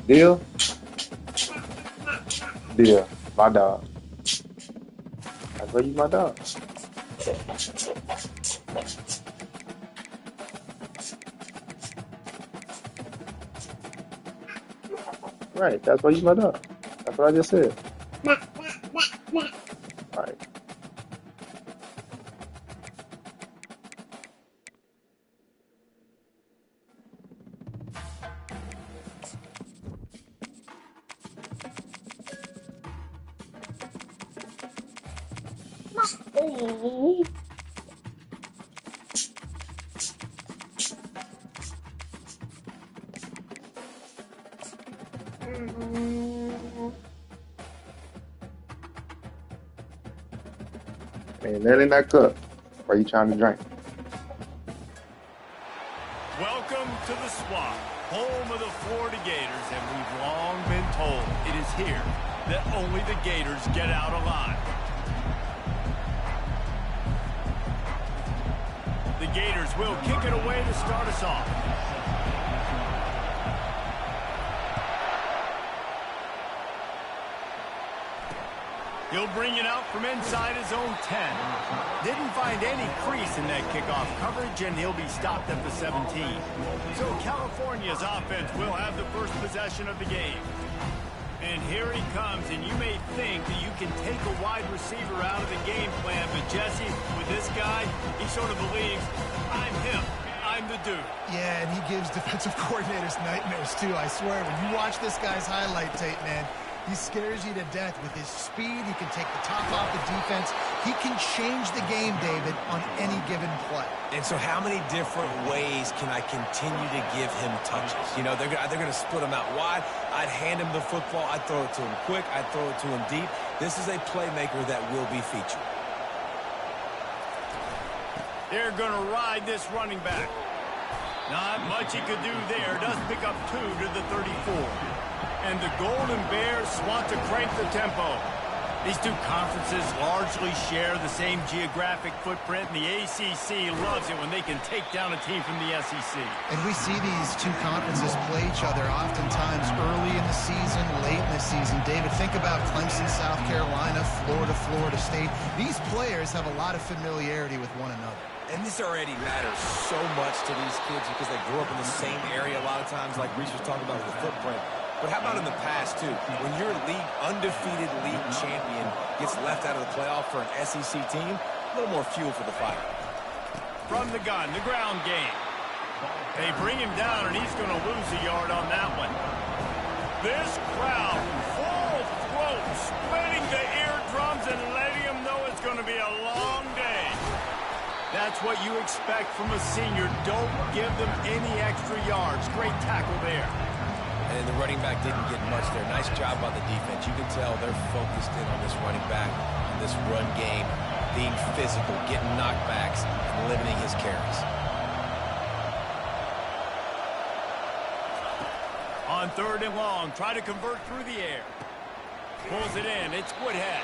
Deal? Deal. My dog. That's why you my dog. Right. That's why you my dog. That's what I just said. All right. Ain't that in that cup? Why you trying to drink? Welcome to the Swamp, home of the Florida Gators, and we've long been told it is here that only the Gators get out alive. The Gators will kick it away to start us off. He'll bring it out from inside his own 10. Didn't find any crease in that kickoff coverage, and he'll be stopped at the 17. So California's offense will have the first possession of the game. And here he comes, and you may think that you can take a wide receiver out of the game plan, but Jesse, with this guy, he sort of believes, I'm him. I'm the dude. Yeah, and he gives defensive coordinators nightmares, too. I swear, when you watch this guy's highlight tape, man, he scares you to death with his speed. He can take the top off the defense. He can change the game, David, on any given play. And so how many different ways can I continue to give him touches? You know, they're going to split him out wide. I'd hand him the football. I'd throw it to him quick. I'd throw it to him deep. This is a playmaker that will be featured. They're going to ride this running back. Not much he could do there. Does pick up 2 to the 34. And the Golden Bears want to crank the tempo. These two conferences largely share the same geographic footprint, and the ACC loves it when they can take down a team from the SEC. And we see these two conferences play each other oftentimes early in the season, late in the season. David, think about Clemson, South Carolina, Florida, Florida State. These players have a lot of familiarity with one another. And this already matters so much to these kids because they grew up in the same area a lot of times, like Reese was talking about with the footprint. But how about in the past, too? When your undefeated league champion gets left out of the playoff for an SEC team, a little more fuel for the fire. From the gun, the ground game. They bring him down, and he's going to lose a yard on that one. This crowd, full throat, splitting the eardrums and letting them know it's going to be a long day. That's what you expect from a senior. Don't give them any extra yards. Great tackle there. And the running back didn't get much there. Nice job by the defense. You can tell they're focused in on this running back, on this run game, being physical, getting knockbacks, and limiting his carries. On 3rd and long, try to convert through the air. Pulls it in. It's Woodhead.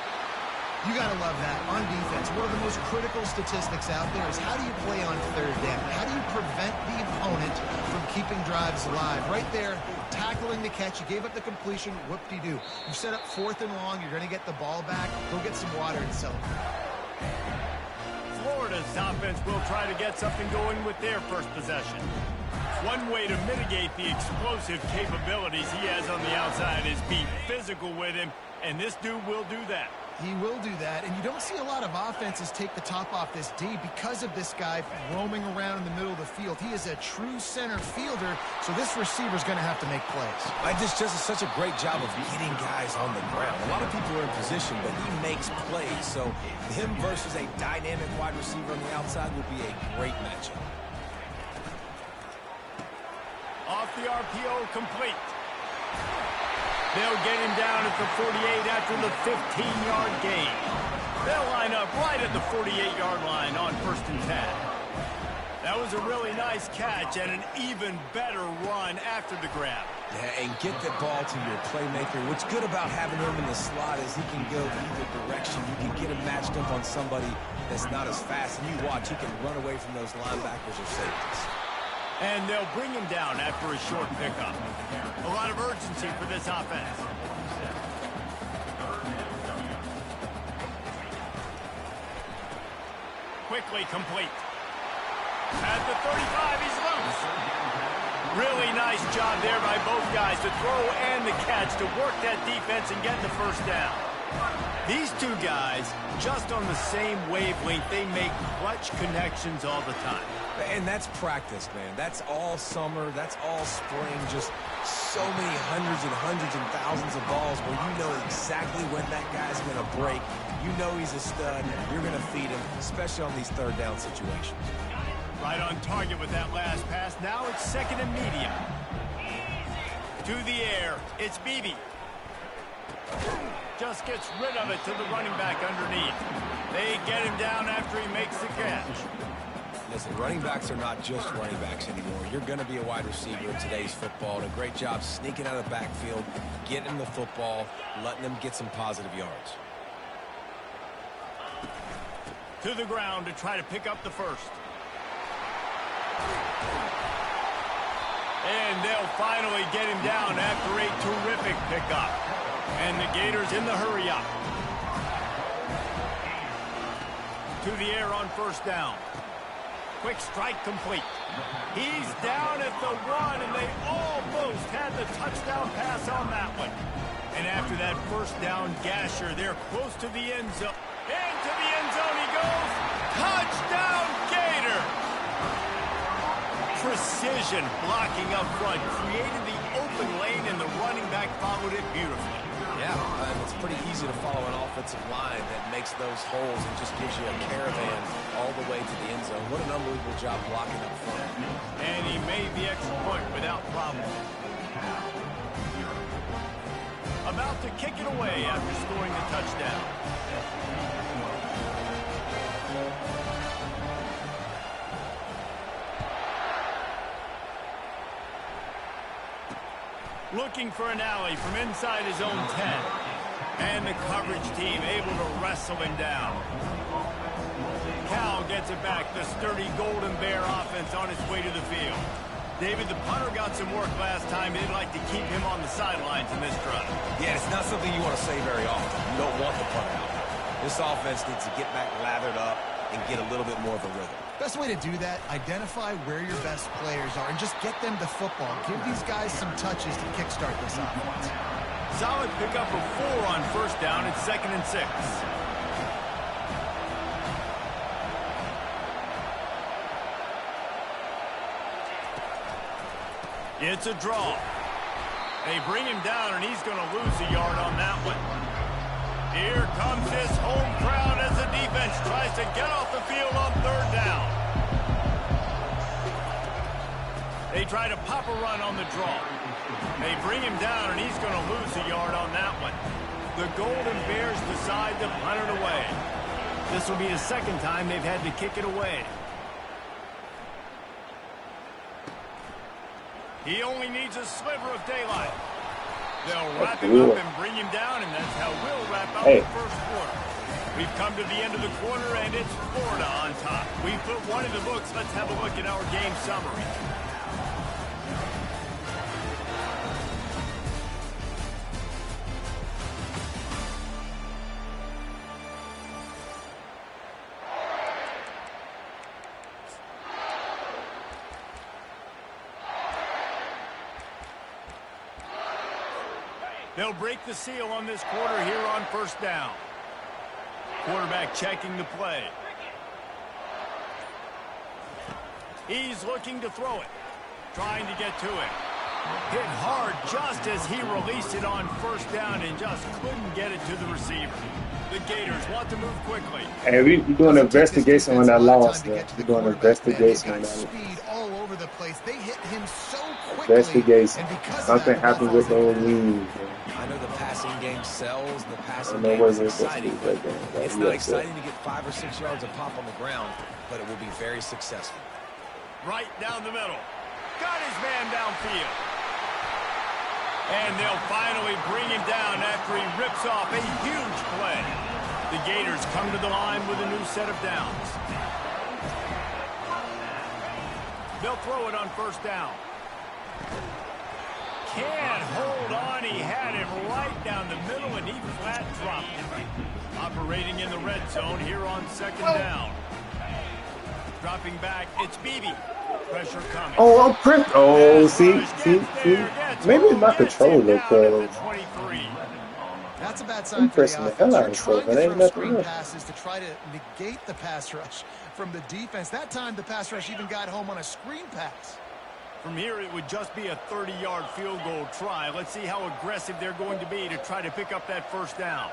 You got to love that. On defense, one of the most critical statistics out there is how do you play on 3rd down? How do you prevent the opponent from keeping drives alive? Right there, tackling the catch. You gave up the completion. Whoop-de-doo. You set up 4th and long. You're going to get the ball back. Go get some water and celebrate. Florida's offense will try to get something going with their first possession. One way to mitigate the explosive capabilities he has on the outside is be physical with him, and this dude will do that. He will do that, and you don't see a lot of offenses take the top off this D because of this guy roaming around in the middle of the field. He is a true center fielder, so this receiver's going to have to make plays. I just does such a great job of getting guys on the ground. A lot of people are in position, but he makes plays, so him versus a dynamic wide receiver on the outside will be a great matchup. Off the RPO, complete. They'll get him down at the 48 after the 15-yard gain. They'll line up right at the 48-yard line on 1st and 10. That was a really nice catch and an even better run after the grab. Yeah, and get the ball to your playmaker. What's good about having him in the slot is he can go either direction. You can get him matched up on somebody that's not as fast. And you watch, he can run away from those linebackers or safeties. And they'll bring him down after a short pickup. A lot of urgency for this offense. Quickly complete. At the 35, he's loose. Really nice job there by both guys, the throw and the catch, to work that defense and get the first down. These two guys, just on the same wavelength, they make clutch connections all the time. And that's practice, man. That's all summer. That's all spring. Just so many hundreds and thousands of balls where you know exactly when that guy's going to break. You know he's a stud. You're going to feed him, especially on these third down situations. Right on target with that last pass. Now it's second and medium. To the air. It's Beebe. Just gets rid of it to the running back underneath. They get him down after he makes the catch. Listen, running backs are not just running backs anymore. You're going to be a wide receiver in today's football. And a great job sneaking out of the backfield, getting them the football, letting them get some positive yards. To the ground to try to pick up the first. And they'll finally get him down after a terrific pickup. And the Gators in the hurry up. To the air on first down. Quick strike complete. He's down at the 1, and they almost had the touchdown pass on that one. And after that first down gasher, they're close to the end zone. Into the end zone he goes. Touchdown, Gator! Precision blocking up front created the open lane, and the running back followed it beautifully. Yeah, it's pretty easy to follow an offensive line that makes those holes and just gives you a caravan all the way to the end zone. What an unbelievable job blocking up front. And he made the extra point without problem. About to kick it away after scoring the touchdown. Looking for an alley from inside his own 10. And the coverage team able to wrestle him down. Cal gets it back. The sturdy Golden Bear offense on its way to the field. David, the punter got some work last time. They'd like to keep him on the sidelines in this drive. Yeah, it's not something you want to say very often. You don't want the punter out. This offense needs to get back lathered up and get a little bit more of a rhythm. Best way to do that, identify where your best players are and just get them the football. Give these guys some touches to kickstart this offense. Solid pickup of 4 on first down. It's 2nd and 6. It's a draw. They bring him down, and he's going to lose a yard on that one. Here comes his home crowd as the defense tries to get off the field on third down. They try to pop a run on the draw. They bring him down, and he's going to lose a yard on that one. The Golden Bears decide to punt it away. This will be the second time they've had to kick it away. He only needs a sliver of daylight. They'll wrap him up and bring him down, and that's how we'll wrap up the first quarter. We've come to the end of the quarter, and it's Florida on top. We put one in the books. Let's have a look at our game summary. They'll break the seal on this quarter here on first down. Quarterback checking the play. He's looking to throw it. Trying to get to it. Hit hard just as he released it on first down and just couldn't get it to the receiver. The Gators want to move quickly. Hey, we're doing an investigation on that loss. We're doing an investigation on that. Speed all over the place. They hit him so quickly. Investigation. Something happened with those knees. I know the passing game sells. The passing game is exciting. But it's not exciting to get 5 or 6 yards of pop on the ground, but it will be very successful. Right down the middle. Got his man downfield. And they'll finally bring him down after he rips off a huge play. The Gators come to the line with a new set of downs. They'll throw it on first down. Can't hold on. He had him right down the middle, and he flat dropped him. Operating in the red zone here on second down. Dropping back, it's Beebe. Pressure coming. Oh, I'm pressed. Oh, see. Maybe it's my controller, cause that's a bad sign I'm for pressing the the hell out offense. of You're stuff. trying It to ain't throw nothing screen else. passes to try to negate the pass rush from the defense. That time, the pass rush even got home on a screen pass. From here, it would just be a 30-yard field goal try. Let's see how aggressive they're going to be to try to pick up that first down.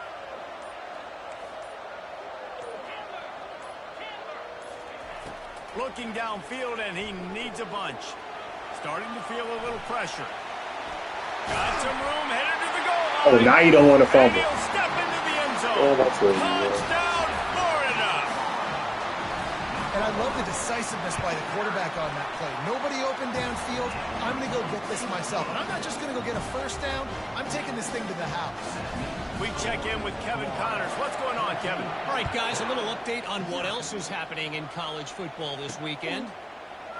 Looking downfield, and he needs a bunch. Starting to feel a little pressure. Got some room, headed to the goal line. Oh, now you don't want to And fumble. he'll step into the end zone. Oh, that's what you want. Touchdown, Florida. And I love the decisiveness by the quarterback on that play. Nobody open downfield. I'm going to go get this myself. And I'm not just going to go get a first down. I'm taking this thing to the house. We check in with Kevin Connors. What's going on, Kevin? All right, guys, a little update on what else is happening in college football this weekend.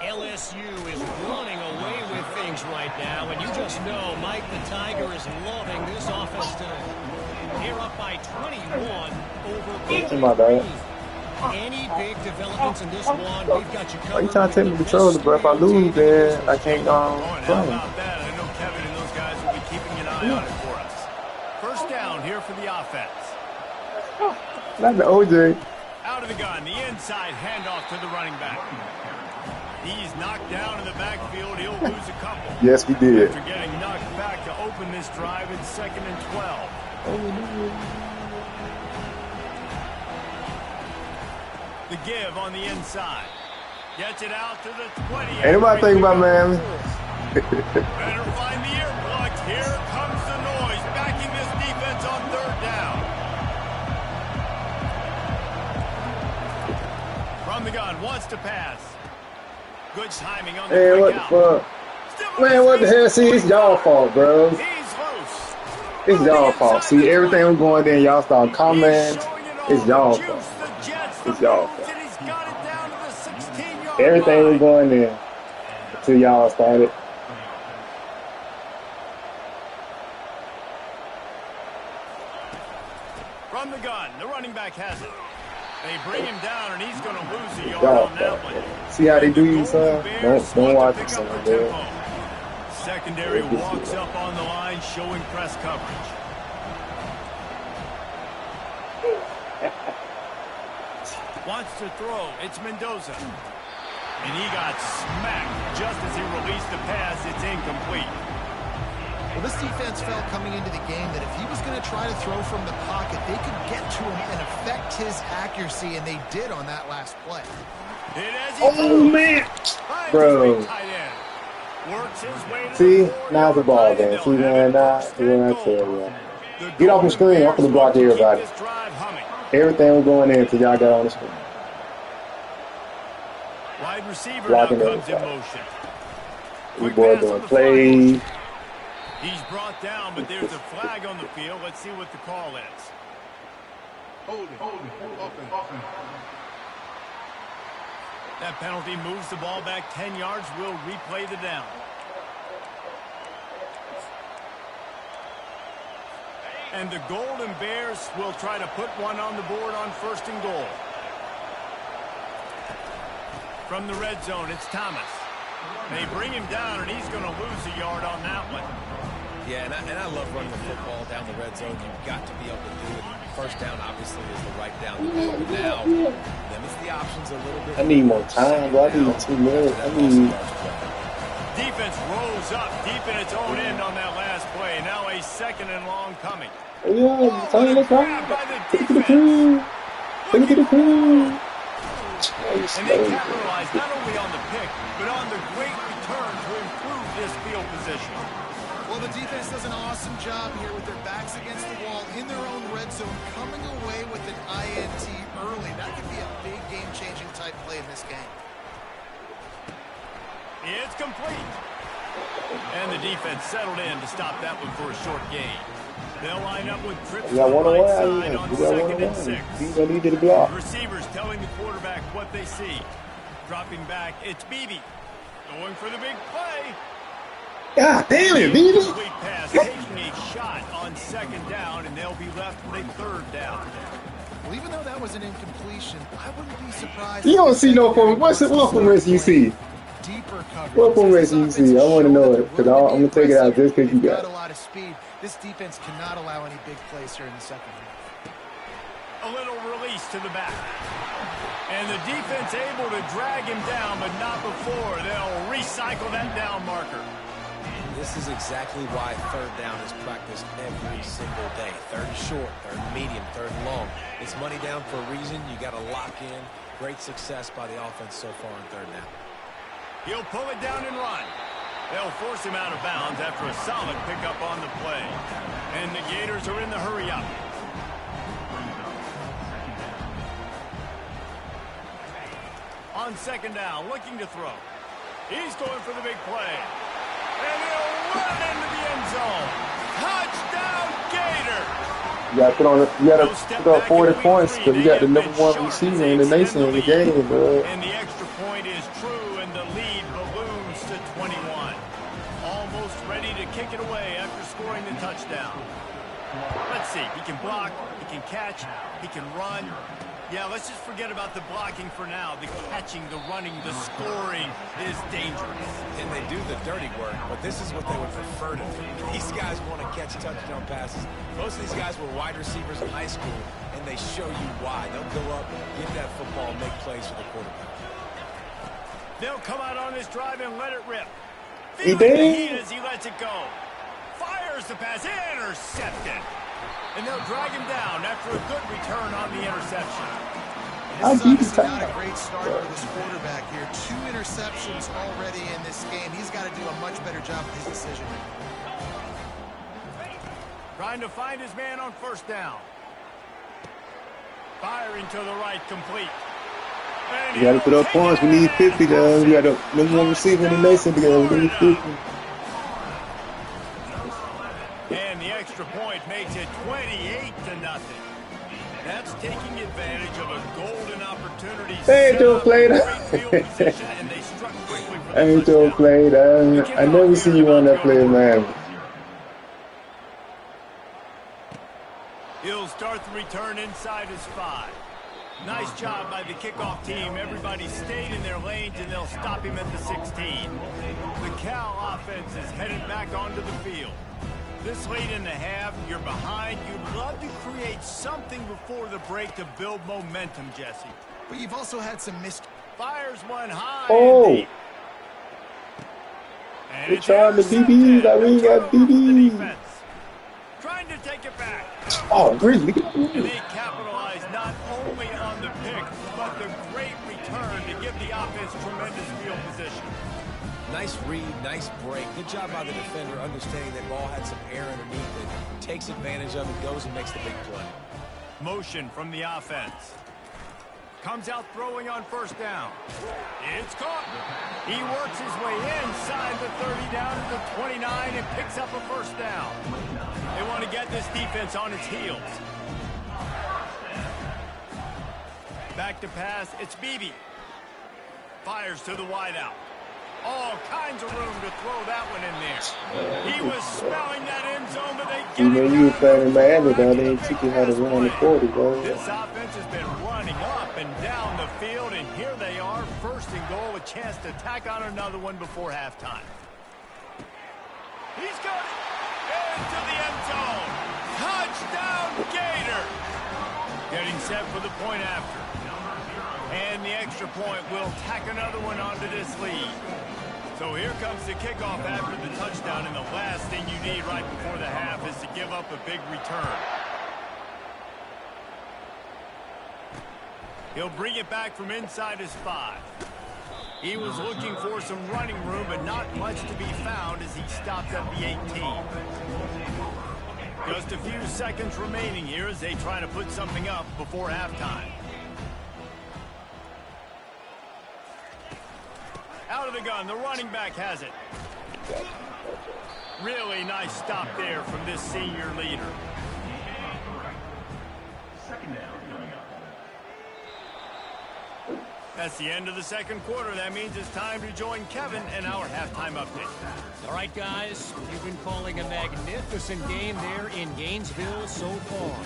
LSU is running away with things right now, and you just know Mike the Tiger is loving this offense today. They're up by 21 over My bad. Any big developments in this one, we've got you covered. Why you trying to take me to controller, bro? If I lose, then I can't go How play. about that? I know Kevin and those guys will be keeping an eye on it for us. First down here for the offense. Not the OJ. Out of the gun, the inside handoff to the running back. He's knocked down in the backfield. He'll lose a couple. Yes, we did. After getting knocked back to open this drive, it's 2nd and 12. The give on the inside. Gets it out to the 20. Anybody think about Miami? Better find the earplugs. Here comes the noise, backing this defense on third down. From the gun, wants to pass. Good timing on the Hey, what quick the out. fuck? Man, what the hell? See, it's y'all fault, bro. He's loose. It's y'all fault. See, everything was going there. Y'all start commenting. It's y'all fault. It's y'all fault. Everything was going there until y'all started. From the gun, the running back has it. They bring him down, and he's going to lose a yard Y'all on that fault. one. See how they do you, son? Don't watch Pick this, up son, the bro. tempo. Secondary walks up on the line, showing press coverage. Wants to throw. It's Mendoza. And he got smacked just as he released the pass. It's incomplete. Well, this defense felt coming into the game that if he was going to try to throw from the pocket, they could get to him and affect his accuracy, and they did on that last play. Oh, man. Bro. See, now it's a ball game. See, man, now it's when I tell you. Get off the screen. I'm going to block everybody. Everything was going in until y'all got on the screen. Wide receiver Blocking now comes in everybody. motion. You boy doing plays. He's brought down, but there's a flag on the field. Let's see what the call is. Hold it. That penalty moves the ball back 10 yards. We'll replay the down. And the Golden Bears will try to put one on the board on 1st and goal. From the red zone, it's Thomas. They bring him down, and he's going to lose a yard on that one. Yeah, and I love running the football down the red zone. You've got to be able to do it. First down, obviously, is the right down the middle. But now, limits the options a little bit. I need more time, bro. I need 2 minutes. I need... Defense rolls up deep in its own end on that last play. Now a 2nd and long coming. Yeah, time to Grab by the Take it to the defense. pool. Take it to the pool. And they capitalize not only on the pick, but on the great return to improve this field position. Well, the defense does an awesome job here with their backs against the wall in their own red zone, coming away with an INT early. That could be a big game-changing type play in this game. It's complete. And the defense settled in to stop that one for a short gain. They'll line up with trips to You the got right 1-on-1. side You on got 2nd and 1-on-1. 6. He's going to need to the block. Receivers telling the quarterback what they see. Dropping back, it's Beebe. Going for the big play. God damn it, Beaver. Complete pass, taking a shot on second down, and they'll be left with a third down. Well, even though that was an incompletion, I wouldn't be surprised. You don't see no form. What formation you see? Deeper coverage. What formation you see? I want to know it because I'm going to take it out just because you got a lot of speed. This defense cannot allow any big plays here in the second half. A little release to the back. And the defense able to drag him down, but not before. They'll recycle that down marker. This is exactly why third down is practiced every single day. Third and short, third and medium, third and long. It's money down for a reason. You got to lock in. Great success by the offense so far on third down. He'll pull it down and run. They'll force him out of bounds after a solid pickup on the play. And the Gators are in the hurry-up. On second down, looking to throw. He's going for the big play. And he'll run into the end zone. Touchdown, Gator! You got to put up 40 points because you got the #1 receiver in the nation in the game, bro. And the extra point is true, and the lead balloons to 21. Almost ready to kick it away after scoring the touchdown. Let's see. He can block, he can catch, he can run. Yeah, let's just forget about the blocking for now. The catching, the running, the scoring is dangerous. And they do the dirty work, but this is what they would prefer to do. These guys want to catch touchdown passes. Most of these guys were wide receivers in high school, and they show you why. They'll go up, get that football, and make plays for the quarterback. They'll come out on this drive and let it rip. He Feeling the did. heat as he lets it go. Fires the pass, intercepted. And they'll drag him down after a good return on the interception. This is obviously not a great start for this quarterback here. 2 interceptions already in this game. He's got to do a much better job with his decision making. Trying to find his man on first down. Firing to the right, complete. And You got to put up points. We need 50, guys. We got the #1 receiver in the nation together. We need 50. And the extra point makes it 28-0. That's taking advantage of a golden opportunity. They ain't don't play that. I ain't don't play that. I never see you on that play, man. He'll start the return inside his 5. Nice job by the kickoff team. Everybody stayed in their lanes, and they'll stop him at the 16. The Cal offense is headed back onto the field. This late in the half, you're behind. You'd love to create something before the break to build momentum, Jesse. But you've also had some missed. Fires one high. Oh. We're trying the DBs. I mean, got DBs. Trying to take it back. Oh, Grizzly. And they capitalize not only on the pick, but the great return to give the offense tremendous field position. Nice read, nice break. Good job by the defender understanding that ball had some air underneath it. Takes advantage of it, goes and makes the big play. Motion from the offense. Comes out throwing on first down. It's caught. He works his way inside the 30 down to the 29 and picks up a first down. They want to get this defense on its heels. Back to pass. It's Beebe. Fires to the wideout. All kinds of room to throw that one in there. He was smelling that end zone, but they get it. You were playing in Miami, though. They didn't teach you how to run the 40, bro. This offense has been running up and down the field, and here they are, first and goal, a chance to tack on another one before halftime. He's got it into the end zone. Touchdown, Gator. Getting set for the point after. And the extra point will tack another one onto this lead. So here comes the kickoff after the touchdown, and the last thing you need right before the half is to give up a big return. He'll bring it back from inside his 5. He was looking for some running room, but not much to be found as he stopped at the 18. Just a few seconds remaining here as they try to put something up before halftime. Out of the gun, the running back has it. Really nice stop there from this senior leader. That's the end of the second quarter. That means it's time to join Kevin in our halftime update. All right, guys, you've been calling a magnificent game there in Gainesville so far.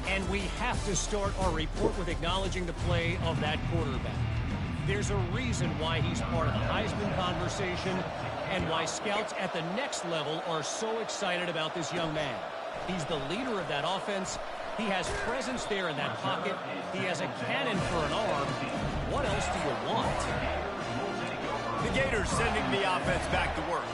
And we have to start our report with acknowledging the play of that quarterback. There's a reason why he's part of the Heisman conversation and why scouts at the next level are so excited about this young man. He's the leader of that offense. He has presence there in that pocket. He has a cannon for an arm. What else do you want? The Gators sending the offense back to work.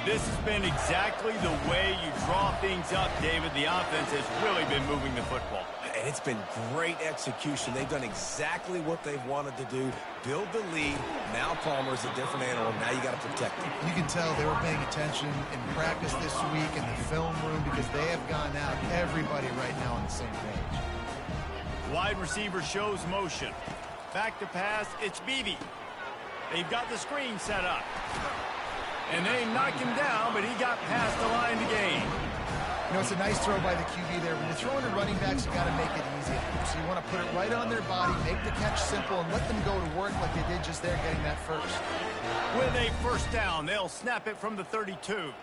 This has been exactly the way you draw things up, David. The offense has really been moving the football. And it's been great execution. They've done exactly what they've wanted to do. Build the lead. Now Palmer's a different animal. Now you got to protect him. You can tell they were paying attention in practice this week in the film room because they have gone out, everybody right now on the same page. Wide receiver shows motion. Back to pass, it's Beebe. They've got the screen set up. And they knock him down, but he got past the line to gain. You know, it's a nice throw by the QB there. When you're throwing to running backs, you got to make it easy. So you want to put it right on their body, make the catch simple, and let them go to work like they did just there getting that first. With a first down, they'll snap it from the 32.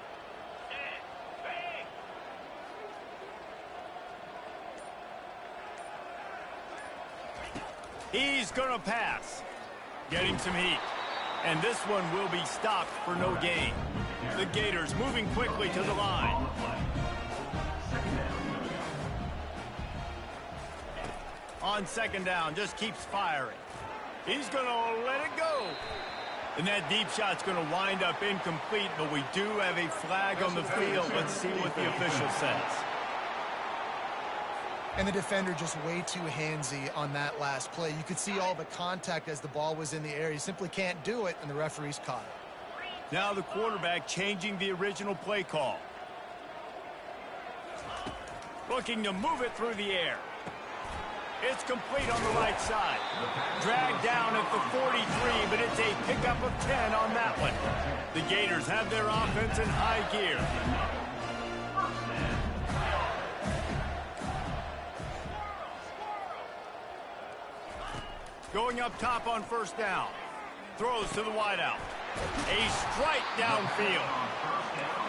He's going to pass. Getting some heat. And this one will be stopped for no gain. The Gators moving quickly to the line. On second down, just keeps firing. He's going to let it go. And that deep shot's going to wind up incomplete, but we do have a flag on the field. Let's see what the official says. And the defender just way too handsy on that last play. You could see all the contact as the ball was in the air. He simply can't do it, and the referee's caught it. Now the quarterback changing the original play call. Looking to move it through the air. It's complete on the right side. Dragged down at the 43, but it's a pickup of 10 on that one. The Gators have their offense in high gear. Going up top on first down. Throws to the wideout. A strike downfield.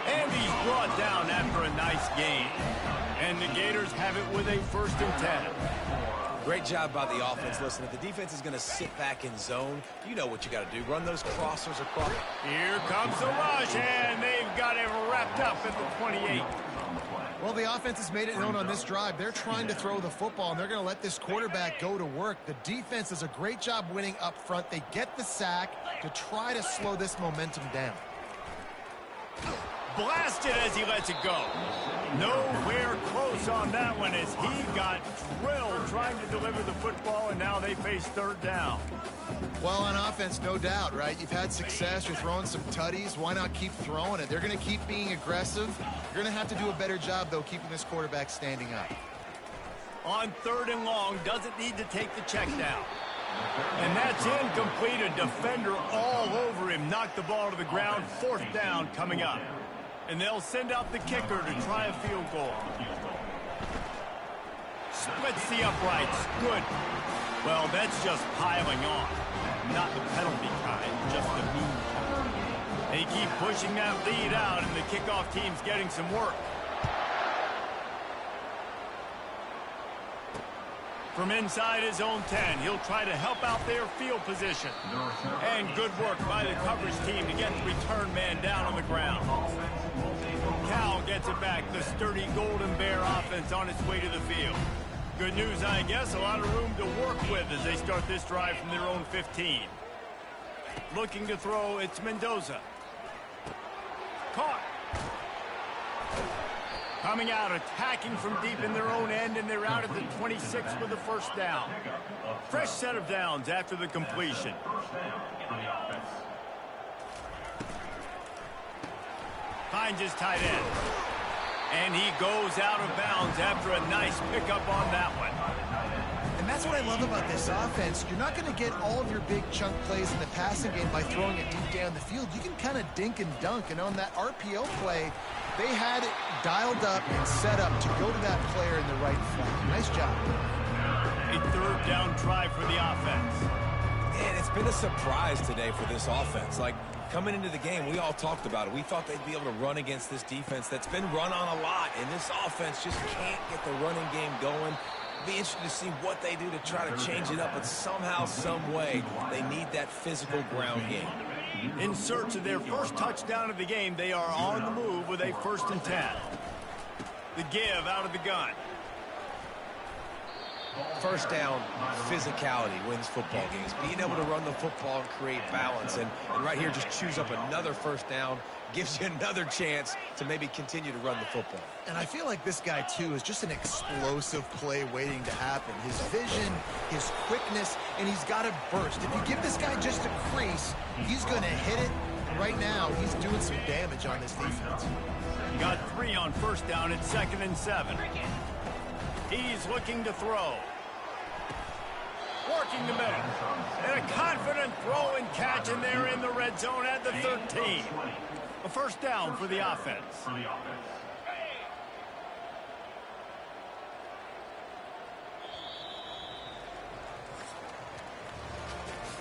And he's brought down after a nice gain. And the Gators have it with a 1st and 10. Great job by the offense. Listen, if the defense is going to sit back in zone, you know what you got to do. Run those crossers across. Here comes the rush, and they've got it wrapped up at the 28. Well, the offense has made it known on this drive. They're trying to throw the football, and they're going to let this quarterback go to work. The defense does a great job winning up front. They get the sack to try to slow this momentum down. Blasted as he lets it go. Nowhere close on that one as he got drilled trying to deliver the football, and now they face 3rd down. Well, on offense, no doubt, right? You've had success. You're throwing some tutties. Why not keep throwing it? They're going to keep being aggressive. You're going to have to do a better job, though, keeping this quarterback standing up. On 3rd and long, doesn't need to take the check down. And that's incomplete. A defender all over him. Knocked the ball to the ground. 4th down coming up. And they'll send out the kicker to try a field goal. Splits the uprights. Good. Well, that's just piling on. Not the penalty kind, just the mean kind. They keep pushing that lead out, and the kickoff team's getting some work. From inside his own 10, he'll try to help out their field position. And good work by the coverage team to get the return man down on the ground. Cal gets it back. The sturdy Golden Bear offense on its way to the field. Good news, I guess. A lot of room to work with as they start this drive from their own 15. Looking to throw, it's Mendoza. Caught. Coming out, attacking from deep in their own end, and they're out at the 26 with the 1st down. Fresh set of downs after the completion. Finds his tight end. And he goes out of bounds after a nice pickup on that one. And that's what I love about this offense. You're not going to get all of your big chunk plays in the passing game by throwing it deep down the field. You can kind of dink and dunk. And on that RPO play, they had it dialed up and set up to go to that player in the right flat. Nice job. A 3rd down try for the offense. And it's been a surprise today for this offense. Like, coming into the game, we all talked about it. We thought they'd be able to run against this defense that's been run on a lot, and this offense just can't get the running game going. Be interested to see what they do to try to change it up, but somehow, some way, they need that physical ground game. In search of their first touchdown of the game, they are on the move with a 1st and 10. The give out of the gun. First down, physicality wins football games. Being able to run the football and create balance. And right here, just choose up another first down, gives you another chance to maybe continue to run the football. And I feel like this guy, too, is just an explosive play waiting to happen. His vision, his quickness, and he's got to burst. If you give this guy just a crease, he's going to hit it. Right now, he's doing some damage on this defense. Got 3 on 1st down at 2nd and 7. He's looking to throw. Working the middle. And a confident throw and catch, and they're in the red zone at the 13. A 1st down for the offense.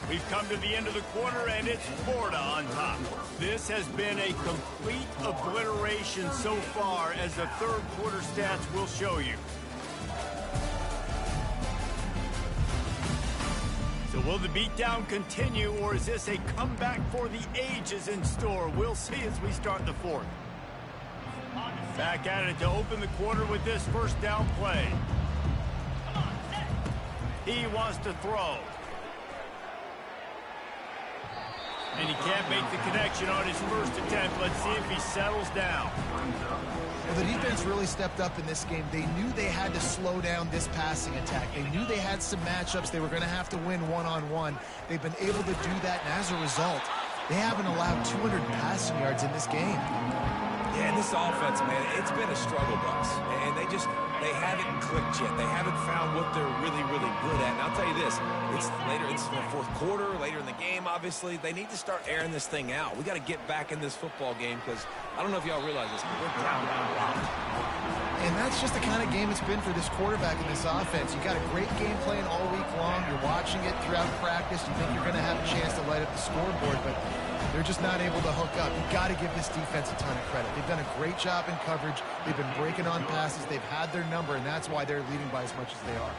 We've come to the end of the quarter, and it's Florida on top. This has been a complete obliteration so far, as the 3rd quarter stats will show you. So will the beatdown continue, or is this a comeback for the ages in store? We'll see as we start the 4th. Back at it to open the quarter with this 1st down play. He wants to throw. And he can't make the connection on his 1st attempt. Let's see if he settles down. Well, the defense really stepped up in this game. They knew they had to slow down this passing attack. They knew they had some matchups they were going to have to win one-on-one. They've been able to do that, and as a result, they haven't allowed 200 passing yards in this game. Yeah, and this offense, man, it's been a struggle bus. And they haven't clicked yet. They haven't found what they're really, really good at. And I'll tell you this, it's the 4th quarter, later in the game, obviously. They need to start airing this thing out. We got to get back in this football game, because I don't know if y'all realize this, but we're down a lot. And that's just the kind of game it's been for this quarterback and this offense. You got a great game plan all week long. You're watching it throughout practice. You think you're going to have a chance to light up the scoreboard, but they're just not able to hook up. You've got to give this defense a ton of credit. They've done a great job in coverage. They've been breaking on passes. They've had their number, and that's why they're leading by as much as they are.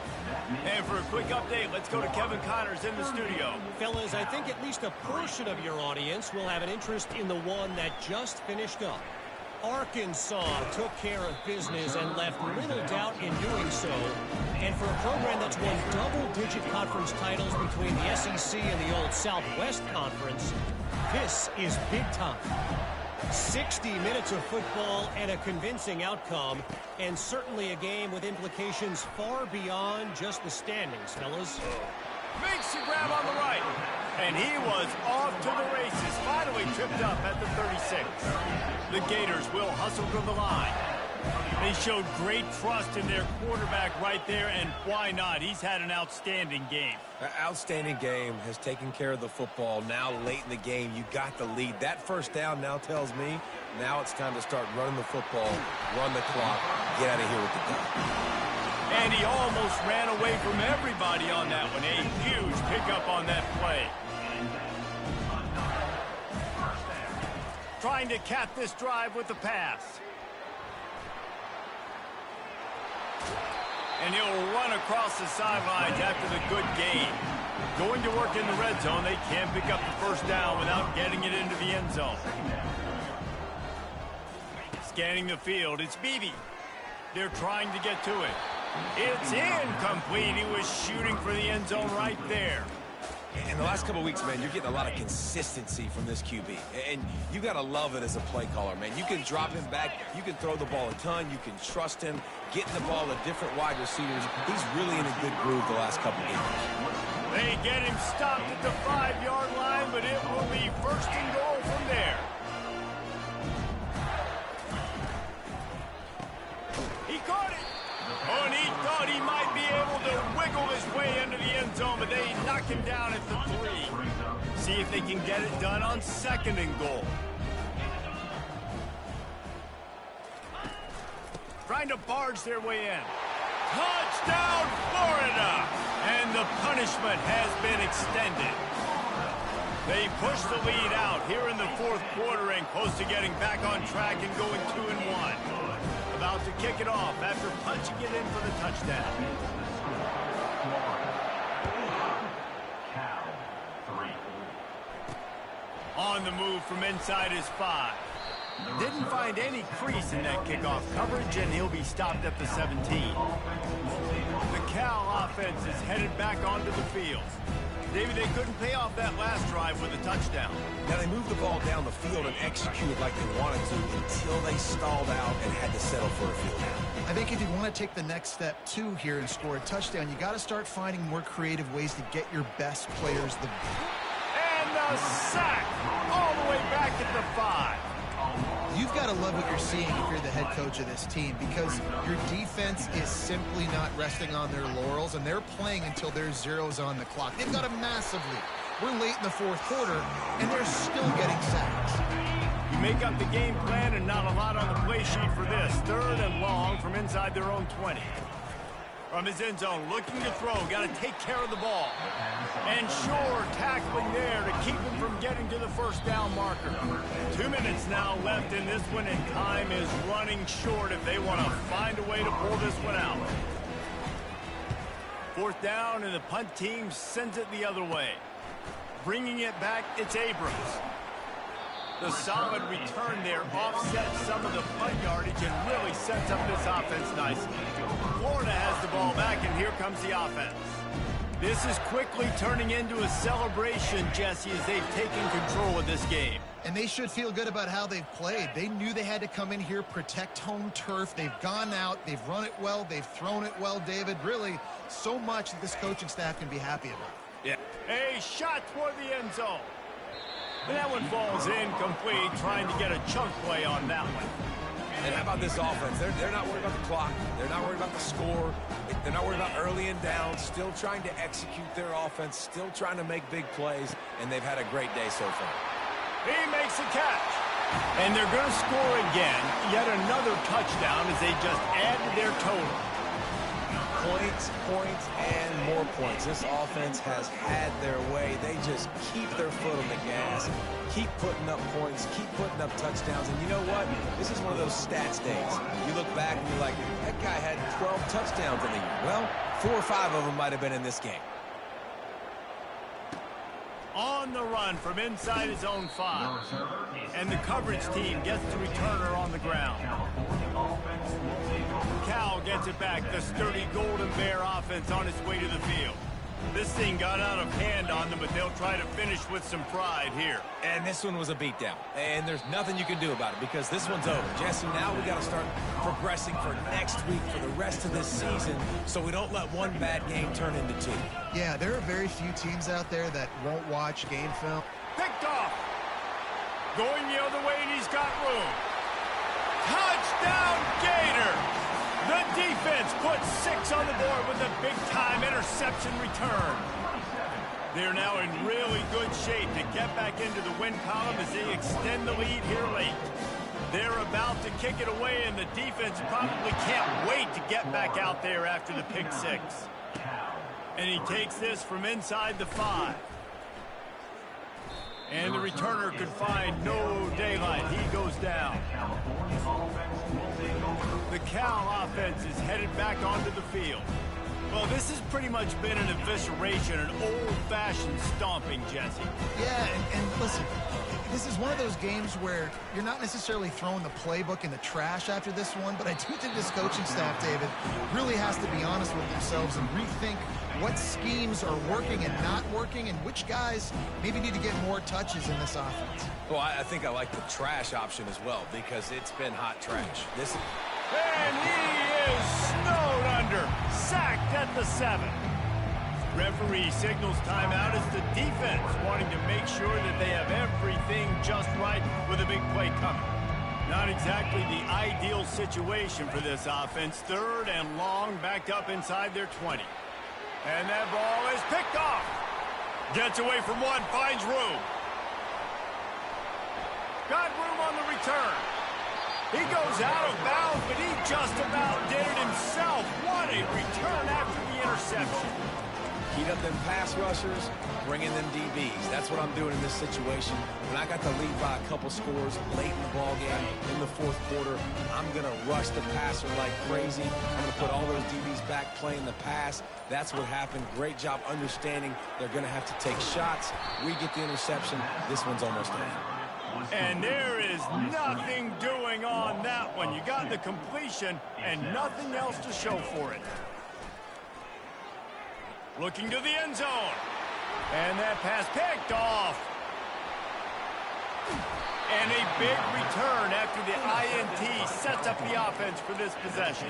And for a quick update, let's go to Kevin Connors in the studio. Fellas, I think at least a portion of your audience will have an interest in the one that just finished up. Arkansas took care of business and left little doubt in doing so. And for a program that's won double-digit conference titles between the SEC and the old Southwest Conference, this is big time. 60 minutes of football and a convincing outcome, and certainly a game with implications far beyond just the standings, fellas. Makes the grab on the right. And he was off to the races. Finally tripped up at the 36. The Gators will hustle to the line. They showed great trust in their quarterback right there, and why not? He's had an outstanding game. Outstanding game, has taken care of the football. Now late in the game, you got the lead. That 1st down now tells me now it's time to start running the football, run the clock, get out of here with the ball. And he almost ran away from everybody on that one. A huge pickup on that play. Trying to cap this drive with the pass. And he'll run across the sidelines after the good gain. Going to work in the red zone, they can't pick up the 1st down without getting it into the end zone. Scanning the field, it's Beebe. They're trying to get to it. It's incomplete. He was shooting for the end zone right there. In the last couple of weeks, man, you're getting a lot of consistency from this QB. And you got to love it as a play caller, man. You can drop him back. You can throw the ball a ton. You can trust him. Getting the ball to different wide receivers. He's really in a good groove the last couple of games. They get him stopped at the 5-yard line, but it will be 1st and goal from there. He caught it. Oh, and he thought he might be able to wiggle his way into the end zone, but they knock him down at the 3. See if they can get it done on 2nd and goal. Trying to barge their way in. Touchdown, Florida! And the punishment has been extended. They push the lead out here in the fourth quarter and close to getting back on track and going 2-1. About to kick it off after punching it in for the touchdown. On the move from inside his 5. Didn't find any crease in that kickoff coverage, and he'll be stopped at the 17. The Cal offense is headed back onto the field. David, they couldn't pay off that last drive with a touchdown. Now, they moved the ball down the field and executed like they wanted to until they stalled out and had to settle for a field goal. I think if you want to take the next step, too, here and score a touchdown, you got to start finding more creative ways to get your best players the ball. And the sack all the way back at the 5. You've got to love what you're seeing if you're the head coach of this team, because your defense is simply not resting on their laurels, and they're playing until there's zeros on the clock. They've got a massive lead. We're late in the fourth quarter, and they're still getting sacks. You make up the game plan and not a lot on the play sheet for this. 3rd and long from inside their own 20. From his end zone, looking to throw. Got to take care of the ball. And sure, tackling there to keep him from getting to the first down marker. 2 minutes now left in this one, and time is running short if they want to find a way to pull this one out. 4th down, and the punt team sends it the other way. Bringing it back, it's Abrams. The solid return there offsets some of the punt yardage and really sets up this offense nicely. Florida has the ball back, and here comes the offense. This is quickly turning into a celebration, Jesse, as they've taken control of this game. And they should feel good about how they've played. They knew they had to come in here, protect home turf. They've gone out, they've run it well, they've thrown it well, David. Really, so much that this coaching staff can be happy about. Yeah. A shot toward the end zone. And that one falls incomplete, trying to get a chunk play on that one. And how about this offense? They're not worried about the clock. They're not worried about the score. They're not worried about early and down. Still trying to execute their offense. Still trying to make big plays. And they've had a great day so far. He makes a catch. And they're going to score again. Yet another touchdown as they just add to their total. Points, points, and more points. This offense has had their way. They just keep their foot on the gas, keep putting up points, keep putting up touchdowns. And you know what? This is one of those stats days. You look back and you're like, that guy had 12 touchdowns in the year. Well, 4 or 5 of them might have been in this game. On the run from inside his own 5. And the coverage team gets the returner on the ground. Cal gets it back. The sturdy Golden Bear offense on its way to the field. This thing got out of hand on them, but they'll try to finish with some pride here. And this one was a beatdown. And there's nothing you can do about it because this one's over. Jesse, now we got to start progressing for next week, for the rest of this season, so we don't let one bad game turn into 2. Yeah, there are very few teams out there that won't watch game film. Picked off. Going the other way, and he's got room. Touchdown, Gator! The defense puts 6 on the board with a big-time interception return. They're now in really good shape to get back into the win column as they extend the lead here late. They're about to kick it away, and the defense probably can't wait to get back out there after the pick 6. And he takes this from inside the 5. And the returner could find no daylight. He goes down. The Cal offense is headed back onto the field. Well, this has pretty much been an evisceration, an old-fashioned stomping, Jesse. Yeah, and listen, this is one of those games where you're not necessarily throwing the playbook in the trash after this one, but I do think this coaching staff, David, really has to be honest with themselves and rethink what schemes are working and not working, and which guys maybe need to get more touches in this offense. Well, I think I like the trash option as well because it's been hot trash. And he is snowed under, sacked at the 7. Referee signals timeout as the defense wanting to make sure that they have everything just right with a big play coming. Not exactly the ideal situation for this offense. 3rd and long, backed up inside their 20. And that ball is picked off. Gets away from one, finds room. Got room on the return. He goes out of bounds, but he just about did it himself. What a return after the interception. Heat up them pass rushers, bring in them DBs. That's what I'm doing in this situation. When I got the lead by a couple scores late in the ball game, in the fourth quarter, I'm going to rush the passer like crazy. I'm going to put all those DBs back playing the pass. That's what happened. Great job understanding they're going to have to take shots. We get the interception. This one's almost over. And there is nothing doing on that one. You got the completion and nothing else to show for it. Looking to the end zone. And that pass picked off. And a big return after the INT sets up the offense for this possession.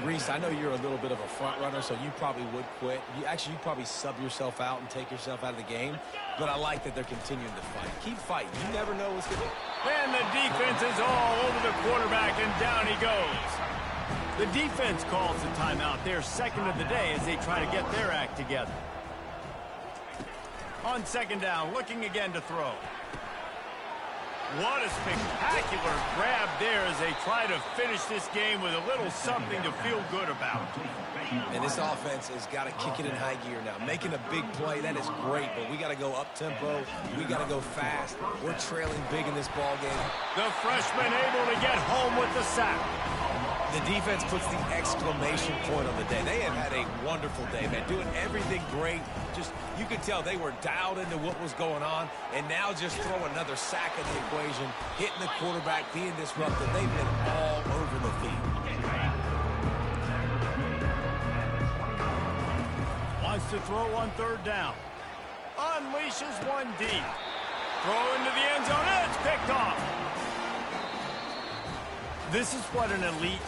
Reese, I know you're a little bit of a front runner, so you probably would quit. You'd probably sub yourself out and take yourself out of the game. But I like that they're continuing to fight. Keep fighting. You never know what's going to happen. And the defense is all over the quarterback, and down he goes. The defense calls the timeout. Their second of the day as they try to get their act together. On second down, looking again to throw. What a spectacular grab there as they try to finish this game with a little something to feel good about. And this offense has got to kick it in high gear now. Making a big play, that is great, but we got to go up-tempo. We got to go fast. We're trailing big in this ball game. The freshman able to get home with the sack. The defense puts the exclamation point on the day. They have had a wonderful day, man. Doing everything great. Just, you could tell they were dialed into what was going on. And now just throw another sack in the equation. Hitting the quarterback, being disruptive. They've been all over the field. Wants to throw on third down. Unleashes one deep. Throw into the end zone. And it's picked off. This is what an elite